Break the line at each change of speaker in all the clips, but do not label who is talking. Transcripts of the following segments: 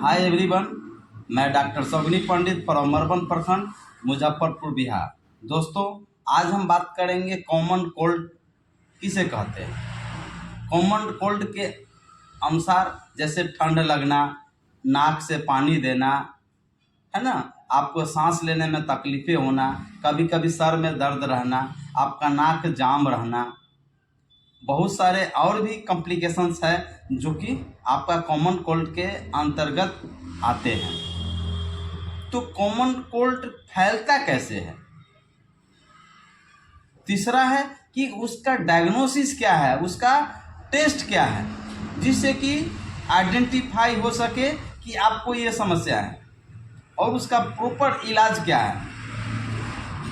Hi everyone, मैं doctor Sagni पंडित परमरबन प्रखंड मुजफ्फरपुर बिहार। दोस्तों, आज हम बात करेंगे कॉमन कोल्ड किसे कहते हैं। कॉमन कोल्ड के अनुसार जैसे ठंड लगना, नाक से पानी देना, है ना, आपको सांस लेने में तकलीफ़ें होना, कभी कभी सर में दर्द रहना, आपका नाक जाम रहना, बहुत सारे और भी कॉम्प्लिकेशंस है जो कि आपका कॉमन कोल्ड के अंतर्गत आते हैं। तो कॉमन कोल्ड फैलता कैसे है। तीसरा है कि उसका डायग्नोसिस क्या है, उसका टेस्ट क्या है, जिससे कि आइडेंटिफाई हो सके कि आपको ये समस्या है और उसका प्रॉपर इलाज क्या है।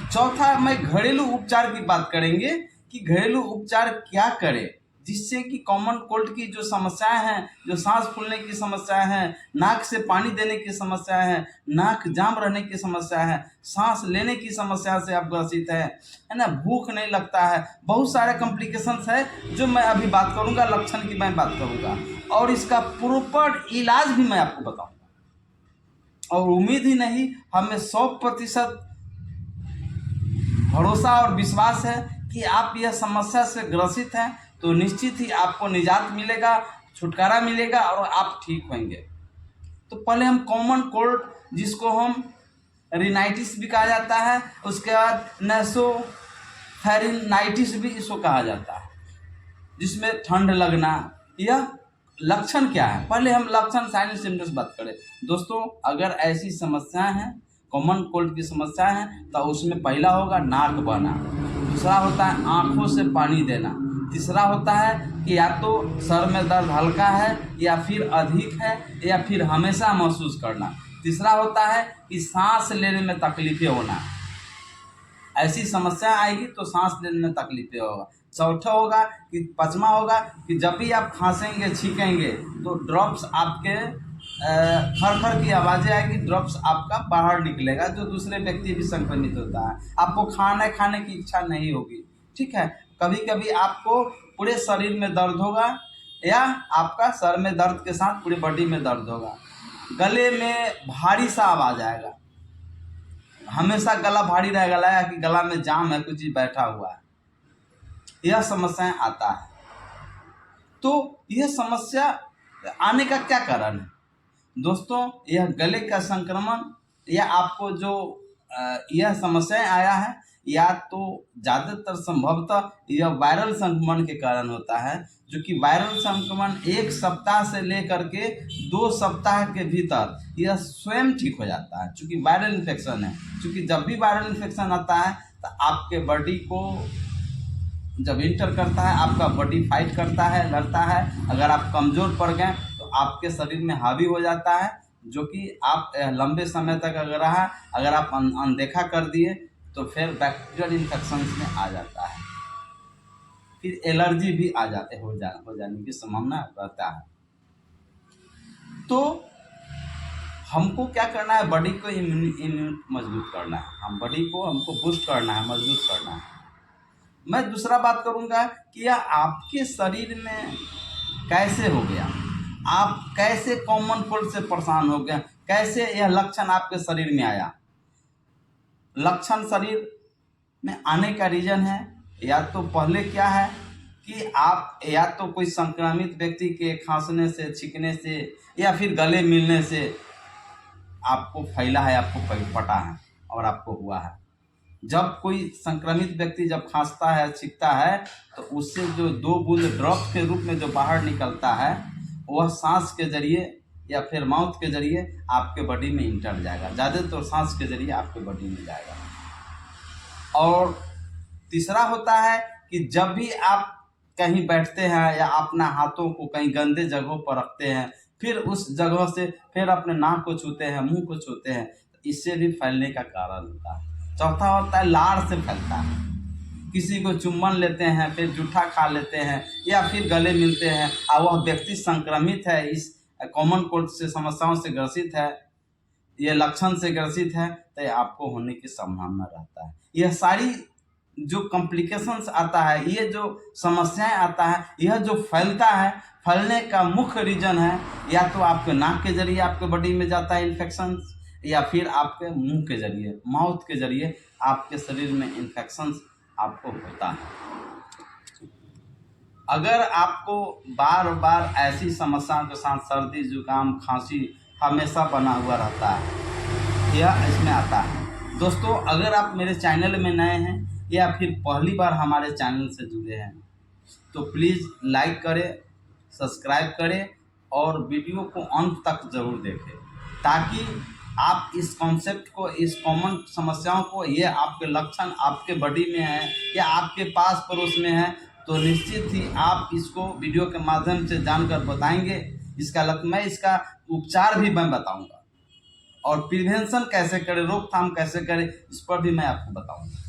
चौथा, मैं घरेलू उपचार की बात करेंगे कि घरेलू उपचार क्या करें जिससे कि कॉमन कोल्ड की जो समस्याएं हैं, जो सांस फूलने की समस्याएं हैं, नाक से पानी देने की समस्याएं हैं, नाक जाम रहने की समस्या है, सांस लेने की समस्या से आप ग्रसित है ना, भूख नहीं लगता है, बहुत सारे कॉम्प्लिकेशंस है जो मैं अभी बात करूंगा, लक्षण की मैं बात करूंगा और इसका प्रॉपर इलाज भी मैं आपको बताऊंगा। और उम्मीद ही नहीं, हमें 100% भरोसा और विश्वास है कि आप यह समस्या से ग्रसित हैं तो निश्चित ही आपको निजात मिलेगा, छुटकारा मिलेगा और आप ठीक होंगे। तो पहले हम कॉमन कोल्ड, जिसको हम रिनाइटिस भी कहा जाता है, उसके बाद नेसोफेरिनाइटिस भी इसको कहा जाता है, जिसमें ठंड लगना, यह लक्षण क्या है। पहले हम लक्षण साइन एंड सिम्टम्स बात करें। दोस्तों, अगर ऐसी समस्याएं हैं, कॉमन कोल्ड की समस्या है, तो उसमें पहला होगा नाक बहना, दूसरा होता है आंखों से पानी देना, तीसरा होता है कि या तो सर में दर्द हल्का है या फिर अधिक है या फिर हमेशा महसूस करना, तीसरा होता है कि सांस लेने में तकलीफें होना, ऐसी समस्या आएगी तो सांस लेने में तकलीफें होगा। चौथा होगा कि पांचवा होगा कि जब भी आप खांसेंगे छींकेंगे तो ड्रॉप्स आपके खर की आवाज़ें आएगी, ड्रॉप्स आपका बाहर निकलेगा, जो दूसरे व्यक्ति भी संक्रमित होता है। आपको खाने की इच्छा नहीं होगी, ठीक है। कभी कभी आपको पूरे शरीर में दर्द होगा या आपका सर में दर्द के साथ पूरी बॉडी में दर्द होगा, गले में भारी सा आवाज़ आएगा, हमेशा गला भारी रहेगा, लगा कि गला में जाम है, कुछ बैठा हुआ है, यह समस्याएं आता है। तो यह समस्या आने का क्या कारण है दोस्तों। यह गले का संक्रमण या आपको जो यह समस्याएं आया है, या तो ज़्यादातर संभवतः यह वायरल संक्रमण के कारण होता है, जो कि वायरल संक्रमण 1 सप्ताह से लेकर के 2 सप्ताह के भीतर यह स्वयं ठीक हो जाता है, चूँकि वायरल इन्फेक्शन है। चूँकि जब भी वायरल इन्फेक्शन आता है तो आपके बॉडी को जब इंटर करता है, आपका बॉडी फाइट करता है, लड़ता है। अगर आप कमज़ोर पड़ गए तो आपके शरीर में हावी हो जाता है, जो कि आप लंबे समय तक अगर आप अनदेखा कर दिए तो फिर बैक्टीरियल इन्फेक्शन में आ जाता है, फिर एलर्जी भी हो जाने की संभावना रहता है। तो हमको क्या करना है, बॉडी को इम्यून मजबूत करना है, हमको बूस्ट करना है, मजबूत करना है। मैं दूसरा बात करूंगा कि यह आपके शरीर में कैसे हो गया, आप कैसे कॉमन कोल्ड से परेशान हो गए, कैसे यह लक्षण आपके शरीर में आया। लक्षण शरीर में आने का रीज़न है, या तो पहले क्या है कि आप या तो कोई संक्रमित व्यक्ति के खांसने से, छींकने से या फिर गले मिलने से आपको फैला है, आपको पटा है और आपको हुआ है। जब कोई संक्रमित व्यक्ति जब खांसता है, छींकता है, तो उससे जो 2 बूंद ड्रॉप के रूप में जो बाहर निकलता है, वह सांस के जरिए या फिर माउथ के जरिए आपके बॉडी में इंटर जाएगा, ज़्यादातर सांस के जरिए आपके बॉडी में जाएगा। और तीसरा होता है कि जब भी आप कहीं बैठते हैं या अपना हाथों को कहीं गंदे जगहों पर रखते हैं, फिर उस जगह से फिर अपने नाक को छूते हैं, मुंह को छूते हैं, तो इससे भी फैलने का कारण होता है। चौथा होता है लार से फैलता है, किसी को चुम्बन लेते हैं, फिर जूठा खा लेते हैं या फिर गले मिलते हैं और वह व्यक्ति संक्रमित है, इस कॉमन कोल्ड से समस्याओं से ग्रसित है, ये लक्षण से ग्रसित है, तो आपको होने की संभावना रहता है। यह सारी जो कॉम्प्लिकेशंस आता है, ये जो समस्याएं आता है, यह जो फैलता है, फैलने का मुख्य रीजन है या तो आपके नाक के जरिए आपके बॉडी में जाता है इन्फेक्शन, या फिर आपके मुंह के जरिए, माउथ के जरिए आपके शरीर में इन्फेक्शंस आपको होता है। अगर आपको बार बार ऐसी समस्याओं के साथ सर्दी जुकाम खांसी हमेशा बना हुआ रहता है, यह इसमें आता है। दोस्तों, अगर आप मेरे चैनल में नए हैं या फिर पहली बार हमारे चैनल से जुड़े हैं तो प्लीज़ लाइक करें, सब्सक्राइब करें और वीडियो को अंत तक ज़रूर देखें, ताकि आप इस कॉन्सेप्ट को, इस कॉमन समस्याओं को, ये आपके लक्षण आपके बॉडी में है या आपके पास पड़ोस में है, तो निश्चित ही आप इसको वीडियो के माध्यम से जानकर बताएंगे। मैं इसका उपचार भी मैं बताऊंगा और प्रिवेंशन कैसे करें, रोकथाम कैसे करें, इस पर भी मैं आपको बताऊंगा।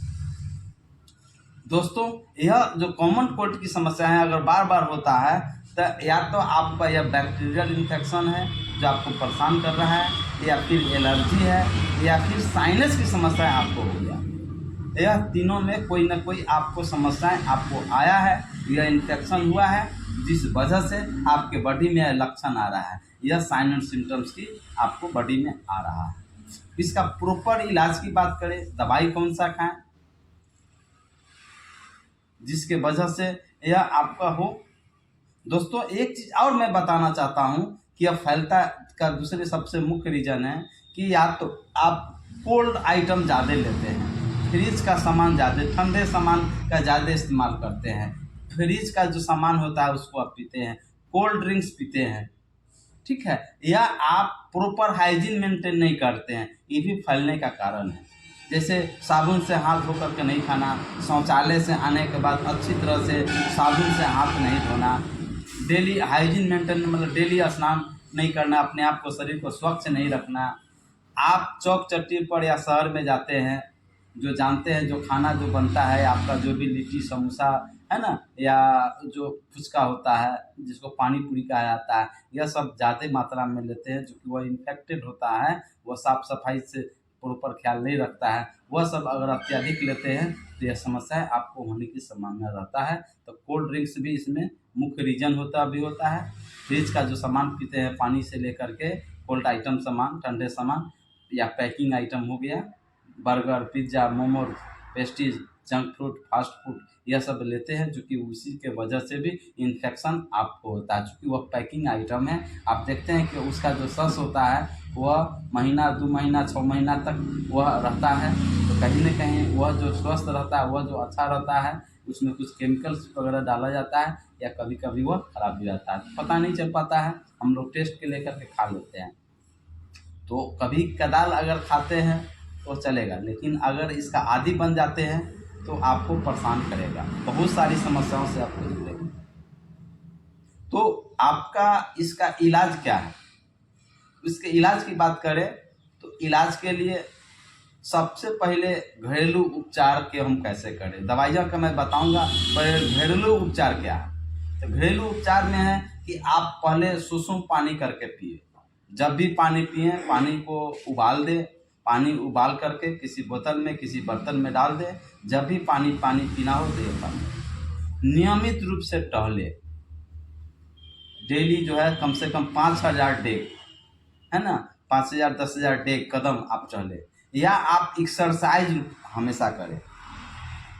दोस्तों, यह जो कॉमन कोल्ड की समस्या है, अगर बार बार होता है तो या तो आपका यह बैक्टीरियल इन्फेक्शन है जो आपको परेशान कर रहा है, या फिर एलर्जी है, या फिर साइनस की समस्या आपको हो गया। यह तीनों में कोई ना कोई आपको समस्याएं आपको आया है, यह इन्फेक्शन हुआ है, जिस वजह से आपके बॉडी में लक्षण आ रहा है, यह साइन एंड सिम्टम्स की आपको बॉडी में आ रहा है। इसका प्रॉपर इलाज की बात करें, दवाई कौन सा खाएं जिसके वजह से यह आपका हो। दोस्तों, एक चीज़ और मैं बताना चाहता हूं कि यह फैलता का दूसरे सबसे मुख्य रीज़न है कि या तो आप कोल्ड आइटम ज़्यादा लेते हैं, फ्रिज का सामान ज़्यादा, ठंडे सामान का ज़्यादा इस्तेमाल करते हैं, फ्रिज का जो सामान होता है उसको आप पीते हैं, कोल्ड ड्रिंक्स पीते हैं, ठीक है, या आप प्रॉपर हाइजीन मेंटेन नहीं करते हैं, ये भी फैलने का कारण है। जैसे साबुन से हाथ धो करके नहीं खाना, शौचालय से आने के बाद अच्छी तरह से साबुन से हाथ नहीं धोना, डेली हाइजीन मेंटेन मतलब डेली स्नान नहीं करना, अपने आप को, शरीर को स्वच्छ नहीं रखना। आप चौक चट्टी पर या शहर में जाते हैं, जो जानते हैं जो खाना जो बनता है आपका, जो भी लिट्टी समोसा है ना, या जो फुचका होता है जिसको पानी पूरी कहा जाता है, यह सब ज़्यादा मात्रा में लेते हैं, जो कि वह इन्फेक्टेड होता है, वह साफ़ सफाई से प्रॉपर ख्याल नहीं रखता है, वह सब अगर अत्यधिक लेते हैं तो यह समस्या आपको होने की संभावना रहता है। तो कोल्ड ड्रिंक्स भी इसमें मुख्य रीजन होता है। फ्रिज का जो सामान पीते हैं, पानी से लेकर के कोल्ड आइटम सामान, ठंडे सामान या पैकिंग आइटम हो गया, burger, pizza, momos, pastries, junk food, fast food, यह सब लेते हैं, जो कि उसी के वजह से भी इन्फेक्शन आपको होता है, क्योंकि वह पैकिंग आइटम है। आप देखते हैं कि उसका जो सस होता है वह महीना, 2 महीना, 6 महीना तक वह रहता है, तो कहीं न कहीं वह जो स्वस्थ रहता है, वह जो अच्छा रहता है, उसमें कुछ केमिकल्स वगैरह डाला जाता है, या कभी कभी वह खराब भी रहता है, पता नहीं चल पाता है, हम लोग टेस्ट के लेकर के खा लेते हैं। तो कभी कदाल अगर खाते हैं तो चलेगा, लेकिन अगर इसका आदी बन जाते हैं तो आपको परेशान करेगा, बहुत सारी समस्याओं से आपको जुड़ेगा। तो आपका इसका इलाज क्या है? इसके इलाज की बात करें तो इलाज के लिए सबसे पहले घरेलू उपचार के हम कैसे करें, दवाइयों का मैं बताऊंगा, पर घरेलू उपचार क्या है। तो घरेलू उपचार में है कि आप पहले सुसुम पानी करके पिए। जब भी पानी पिए, पानी को उबाल दें, पानी उबाल करके किसी बोतल में, किसी बर्तन में डाल दें। जब भी पानी पीना हो तो ये पानी नियमित रूप से टहले, डेली जो है कम से कम 5000 डेग, है ना, 5000 10,000 डेग कदम आप चले, या आप एक्सरसाइज हमेशा करें।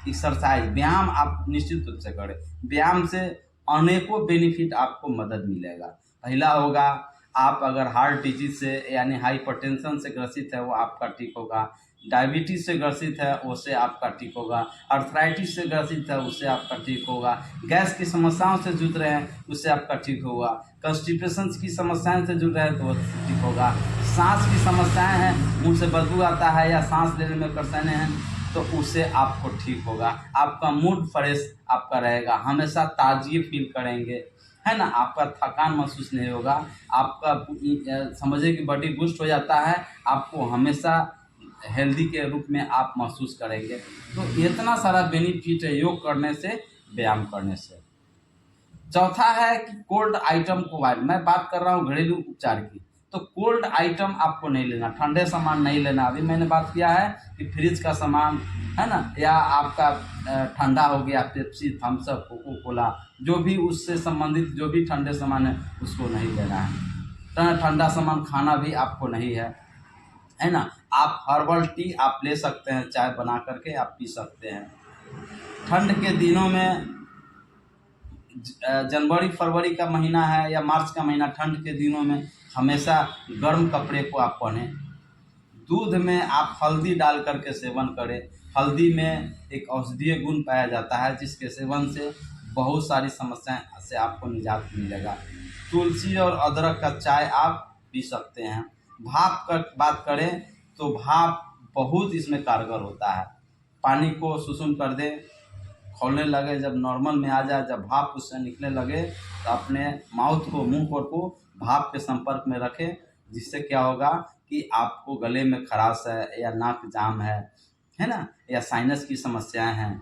एक्सरसाइज, व्यायाम आप निश्चित रूप से करें। व्यायाम से अनेकों बेनिफिट आपको मदद मिलेगा। पहला होगा, आप अगर हार्ट डिजीज से यानी हाइपरटेंशन से ग्रसित है वो आपका ठीक होगा, डायबिटीज से ग्रसित है उससे आपका ठीक होगा, अर्थराइटिस से ग्रसित है उससे आपका ठीक होगा, गैस की समस्याओं से जूझ रहे हैं उससे आपका ठीक होगा, कॉन्स्टिपेशन की समस्याएं से जुड़ रहे हैं तो वो ठीक होगा, सांस की समस्याएं हैं, मुंह से बदबू आता है या सांस लेने में परेशानी है तो उससे आपको ठीक होगा। आपका मूड फ्रेश आपका रहेगा, हमेशा ताजगी फील करेंगे, है ना, आपका थकान महसूस नहीं होगा, आपका समझिए कि बॉडी बूस्ट हो जाता है, आपको हमेशा हेल्दी के रूप में आप महसूस करेंगे। तो इतना सारा बेनिफिट है योग करने से, व्यायाम करने से। चौथा है कि कोल्ड आइटम को मैं बात कर रहा हूँ घरेलू उपचार की, तो कोल्ड आइटम आपको नहीं लेना, ठंडे सामान नहीं लेना। अभी मैंने बात किया है कि फ्रिज का सामान है ना, या आपका ठंडा हो गया, Pepsi, Thums Up, Coca Cola, जो भी उससे संबंधित जो भी ठंडे सामान है उसको नहीं लेना है। ठंडा सामान खाना भी आपको नहीं है ना। आप हर्बल टी आप ले सकते हैं, चाय बना करके आप पी सकते हैं। ठंड के दिनों में जनवरी फरवरी का महीना है या मार्च का महीना, ठंड के दिनों में हमेशा गर्म कपड़े को आप पहनें। दूध में आप हल्दी डाल करके सेवन करें। हल्दी में एक औषधीय गुण पाया जाता है जिसके सेवन से बहुत सारी समस्याएं से आपको निजात मिलेगा। तुलसी और अदरक का चाय आप पी सकते हैं। भाप का बात करें तो भाप बहुत इसमें कारगर होता है। पानी को सुसुम कर दें, खौलने लगे, जब नॉर्मल में आ जाए, जब भाप उससे निकलने लगे तो अपने माउथ को, मुंह को भाप के संपर्क में रखें, जिससे क्या होगा कि आपको गले में खराश है या नाक जाम है ना, या साइनस की समस्याएं हैं,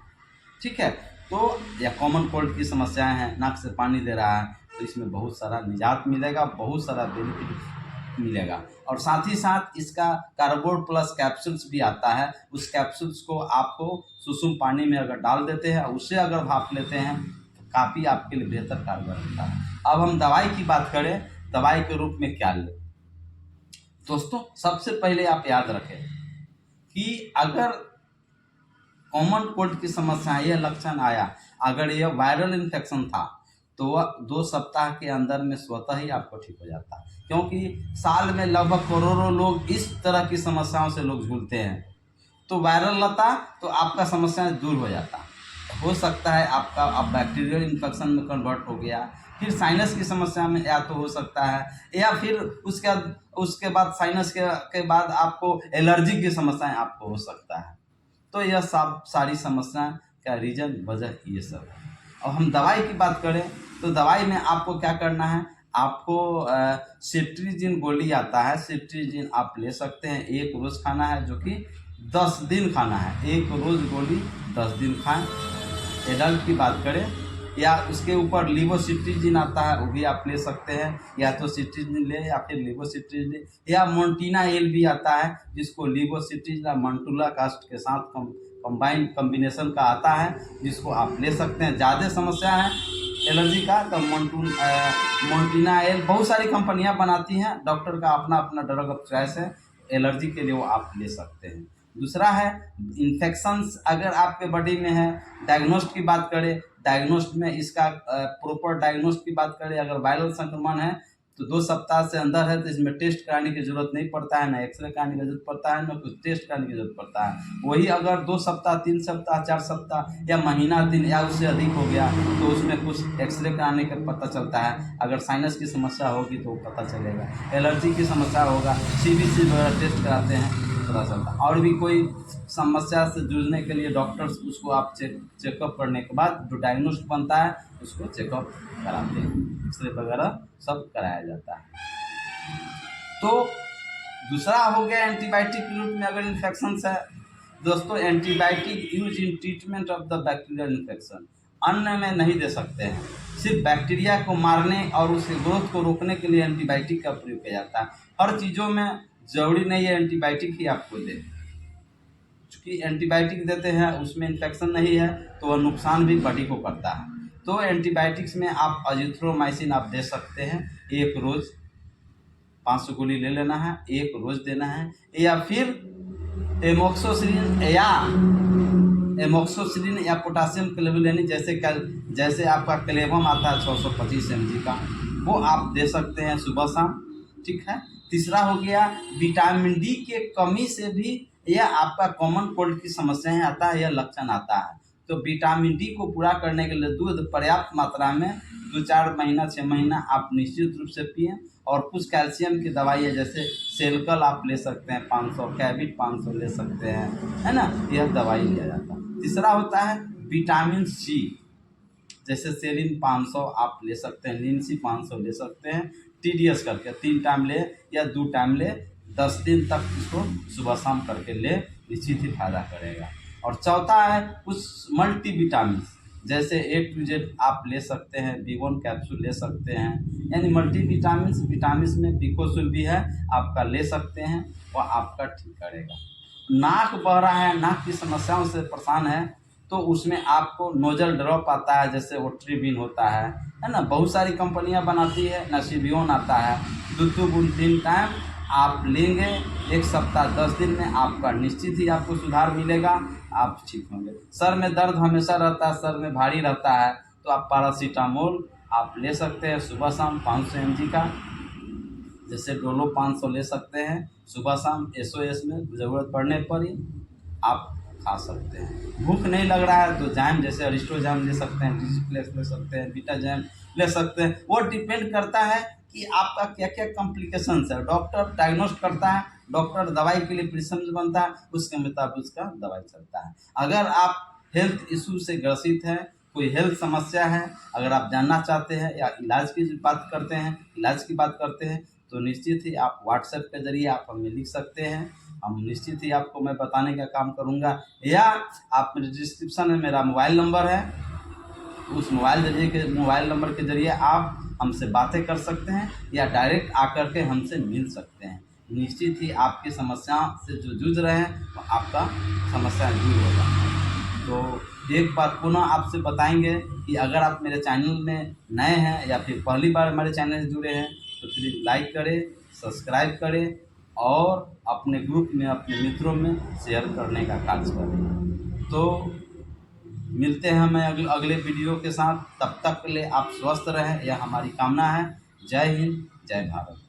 ठीक है, तो या कॉमन कोल्ड की समस्याएं हैं, नाक से पानी दे रहा है, तो इसमें बहुत सारा निजात मिलेगा, बहुत सारा बेनिफिट मिलेगा। और साथ ही साथ इसका कार्बोड प्लस कैप्सूल्स भी आता है। उस कैप्सूल्स को आपको सुसुम पानी में अगर डाल देते हैं, उससे अगर भाप लेते हैं तो काफ़ी आपके लिए बेहतर कारगर होता है। अब हम दवाई की बात करें, दवाई के रूप में क्या लें। दोस्तों, सबसे पहले आप याद रखें कि अगर कॉमन कोल्ड की समस्या, यह लक्षण आया, अगर यह वायरल इन्फेक्शन था तो वह 2 सप्ताह के अंदर में स्वतः ही आपको ठीक हो जाता है, क्योंकि साल में लगभग करोड़ों लोग इस तरह की समस्याओं से लोग झूलते हैं। तो वायरल रहता तो आपका समस्या दूर हो जाता। हो सकता है आपका अब बैक्टीरियल इन्फेक्शन में कन्वर्ट हो गया, फिर साइनस की समस्या में या तो हो सकता है, या फिर उसके बाद साइनस के बाद आपको एलर्जी की समस्याएं आपको हो सकता है। तो यह सब सारी समस्या का रीजन, वजह ये सब है। और हम दवाई की बात करें तो दवाई में आपको क्या करना है, आपको सेट्रिजिन गोली आता है, सेट्रिजिन आप ले सकते हैं। 1 रोज़ खाना है, जो कि 10 दिन खाना है। 1 रोज़ गोली 10 दिन खाएं। एडल्ट की बात करें, या उसके ऊपर लिवोसिट्रिजिन आता है, वो भी आप ले सकते हैं। या तो सिट्रिजिन ले या फिर लिवोसिट्रिजिन, या मोन्टीना एल भी आता है, जिसको लिवोसिट्रिजिन और मंटूला कास्ट के साथ कॉम्बिनेशन का आता है, जिसको आप ले सकते हैं। ज़्यादा समस्या है एलर्जी का तो मोन्टीना एल बहुत सारी कंपनियां बनाती हैं, डॉक्टर का अपना अपना ड्रग ऑफ चॉइस है, एलर्जी के लिए वो आप ले सकते हैं। दूसरा है इन्फेक्शंस अगर आपके बॉडी में है। डायग्नोस्ट की बात करें, डायग्नोस्ट में इसका प्रॉपर डायग्नोस्ट की बात करें, अगर वायरल संक्रमण है तो 2 सप्ताह से अंदर है तो इसमें टेस्ट कराने की जरूरत नहीं पड़ता है, ना एक्सरे कराने की जरूरत पड़ता है, ना कुछ टेस्ट कराने की जरूरत पड़ता है। वही अगर 2 सप्ताह, 3 सप्ताह, 4 सप्ताह या महीना दिन या उससे अधिक हो गया तो उसमें कुछ एक्सरे कराने का पता चलता है। अगर साइनस की समस्या होगी तो पता चलेगा, एलर्जी की समस्या होगा, CBC वगैरह टेस्ट कराते हैं, पता चलता है। और भी कोई समस्या से जूझने के लिए डॉक्टर्स उसको आप चेकअप करने के बाद जो डायग्नोस्ट बनता है उसको चेकअप कराते हैं, एक्सरे वगैरह सब कराया जाता है। तो दूसरा हो गया एंटीबायोटिक के रूप में अगर इन्फेक्शन है। दोस्तों, antibiotic use in treatment of the bacterial infection, अन्न में नहीं दे सकते हैं। सिर्फ बैक्टीरिया को मारने और उसके ग्रोथ को रोकने के लिए एंटीबायोटिक का प्रयोग किया जाता है। हर चीज़ों में ज़रूरी नहीं है एंटीबायोटिक ही आपको दे, क्योंकि एंटीबायोटिक देते हैं उसमें इन्फेक्शन नहीं है तो वह नुकसान भी बॉडी को करता है। तो एंटीबायोटिक्स में आप अजिथ्रोमाइसिन आप दे सकते हैं, 1 रोज़ 500 गोली ले लेना है, 1 रोज़ देना है। या फिर एमोक्सोसिलिन या पोटासियम क्लोबुलिन, जैसे आपका क्लेवम आता है 625 mg का, वो आप दे सकते हैं सुबह शाम, ठीक है। तीसरा हो गया विटामिन डी के कमी से भी यह आपका कॉमन कोल्ड की समस्याएं आता है, यह लक्षण आता है। तो विटामिन डी को पूरा करने के लिए दूध पर्याप्त मात्रा में 2-4 महीना 6 महीना आप निश्चित रूप से पिएं। और कुछ कैल्शियम की दवाई है, जैसे सेलकल आप ले सकते हैं 500, कैबिट 500 ले सकते हैं, है ना, यह दवाई लिया जाता है। तीसरा होता है विटामिन सी, जैसे सेलिन 500 आप ले सकते हैं, लिनसी 500 ले सकते हैं, TDS करके 3 टाइम ले या 2 टाइम ले, 10 दिन तक इसको सुबह शाम करके ले, निश्चित ही फायदा करेगा। और चौथा है कुछ मल्टीविटामिन, जैसे A to Z आप ले सकते हैं, B1 कैप्सूल ले सकते हैं, यानी विटामिन में बिकोसुल भी है, आपका ले सकते हैं, वह आपका ठीक करेगा। नाक बह रहा है, नाक की समस्याओं से परेशान है, तो उसमें आपको नोजल ड्रॉप आता है, जैसे ओट्रिविन होता है ना, बहुत सारी कंपनियां बनाती है, नसीबियोन आता है, 2 बूंद 3 टाइम आप लेंगे, 1 सप्ताह 10 दिन में आपका निश्चित ही आपको सुधार मिलेगा, आप ठीक होंगे। सर में दर्द हमेशा रहता है, सर में भारी रहता है, तो आप पैरासीटामोल आप ले सकते हैं सुबह शाम 500 mg का, जैसे डोलो 500 ले सकते हैं सुबह शाम, SOS में ज़रूरत पड़ने पर ही आप खा सकते हैं। भूख नहीं लग रहा है तो जैम, जैसे अरिस्टो जैम ले सकते हैं, डिजिप्लेक्स ले सकते हैं, बीटा जैम ले सकते हैं। वो डिपेंड करता है कि आपका क्या क्या कॉम्प्लिकेशंस है, डॉक्टर डायग्नोस करता है, डॉक्टर दवाई के लिए प्रिस्क्रिप्शन बनता है, उसके मुताबिक उसका दवाई चलता है। अगर आप हेल्थ इशू से ग्रसित हैं, कोई हेल्थ समस्या है, अगर आप जानना चाहते हैं या इलाज की बात करते हैं, तो निश्चित ही आप व्हाट्सएप के ज़रिए आप हमें लिख सकते हैं, हम निश्चित ही आपको मैं बताने का काम करूँगा, या आप मेरे डिस्क्रिप्शन में मेरा मोबाइल नंबर है, उस मोबाइल नंबर के ज़रिए आप हमसे बातें कर सकते हैं या डायरेक्ट आकर के हमसे मिल सकते हैं। निश्चित ही आपकी समस्या से जो जूझ रहे हैं तो आपका समस्या दूर होगा। तो एक बार पुनः आपसे बताएंगे कि अगर आप मेरे चैनल में नए हैं या फिर पहली बार हमारे चैनल से जुड़े हैं, तो प्लीज़ लाइक करें, सब्सक्राइब करें और अपने ग्रुप में, अपने मित्रों में शेयर करने का कार्य करें। तो मिलते हैं हमें अगले वीडियो के साथ, तब तक के लिए आप स्वस्थ रहें, यह हमारी कामना है। जय हिंद, जय भारत।